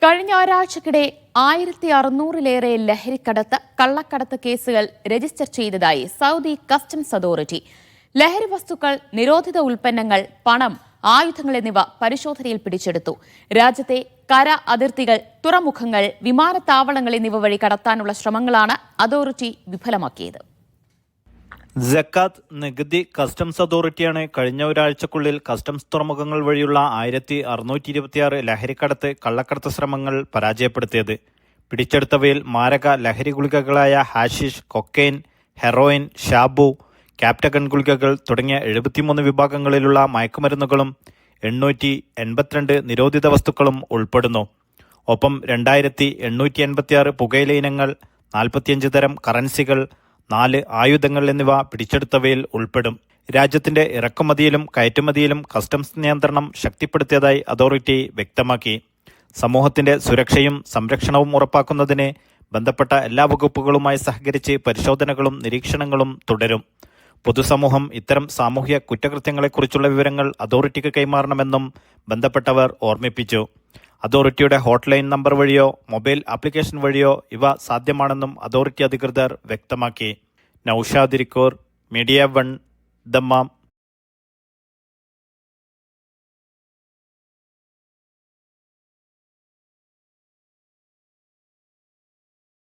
കഴിഞ്ഞ ഒരാഴ്ചക്കിടെ 1600-ലേറെ ലഹരിക്കടത്ത്, കള്ളക്കടത്ത് കേസുകൾ രജിസ്റ്റർ ചെയ്തതായി സൗദി കസ്റ്റംസ് അതോറിറ്റി. ലഹരി വസ്തുക്കൾ, നിരോധിത ഉൽപ്പന്നങ്ങൾ, പണം, ആയുധങ്ങൾ എന്നിവ പരിശോധനയിൽ പിടിച്ചെടുത്തു. രാജ്യത്തെ കര അതിർത്തികൾ, തുറമുഖങ്ങൾ, വിമാനത്താവളങ്ങൾ എന്നിവ വഴി കടത്താനുള്ള ശ്രമങ്ങളാണ് അതോറിറ്റി വിഫലമാക്കിയത്. സക്കാത്ത് നികുതി കസ്റ്റംസ് അതോറിറ്റിയാണ് കഴിഞ്ഞ ഒരാഴ്ചക്കുള്ളിൽ കസ്റ്റംസ് തുറമുഖങ്ങൾ വഴിയുള്ള 1626 ലഹരിക്കടത്ത്, കള്ളക്കടത്ത് ശ്രമങ്ങൾ പരാജയപ്പെടുത്തിയത്. പിടിച്ചെടുത്തവയിൽ മാരക ലഹരി ഗുളികകളായ ഹാഷിഷ്, കൊക്കൈൻ, ഹെറോയിൻ, ഷാബു, ക്യാപ്റ്റഗൺ ഗുളികകൾ തുടങ്ങിയ 73 വിഭാഗങ്ങളിലുള്ള മയക്കുമരുന്നുകളും 882 നിരോധിത വസ്തുക്കളും ഉൾപ്പെടുന്നു. ഒപ്പം 2886 പുകയില ഇനങ്ങൾ, 45 തരം കറൻസികൾ, 4 ആയുധങ്ങൾ എന്നിവ പിടിച്ചെടുത്തവയിൽ ഉൾപ്പെടും. രാജ്യത്തിന്റെ ഇറക്കുമതിയിലും കയറ്റുമതിയിലും കസ്റ്റംസ് നിയന്ത്രണം ശക്തിപ്പെടുത്തിയതായി അതോറിറ്റി വ്യക്തമാക്കി. സമൂഹത്തിന്റെ സുരക്ഷയും സംരക്ഷണവും ഉറപ്പാക്കുന്നതിന് ബന്ധപ്പെട്ട എല്ലാ വകുപ്പുകളുമായി സഹകരിച്ച് പരിശോധനകളും നിരീക്ഷണങ്ങളും തുടരും. പൊതുസമൂഹം ഇത്തരം സാമൂഹ്യ കുറ്റകൃത്യങ്ങളെക്കുറിച്ചുള്ള വിവരങ്ങൾ അതോറിറ്റിക്ക് കൈമാറണമെന്നും ബന്ധപ്പെട്ടവർ ഓർമ്മിപ്പിച്ചു. അതോറിറ്റിയുടെ ഹോട്ട്ലൈൻ നമ്പർ വഴിയോ മൊബൈൽ ആപ്ലിക്കേഷൻ വഴിയോ ഇവ സാധ്യമാണെന്നും അതോറിറ്റി അധികൃതർ വ്യക്തമാക്കി. Naushad Irikkur, media 1, Dammam.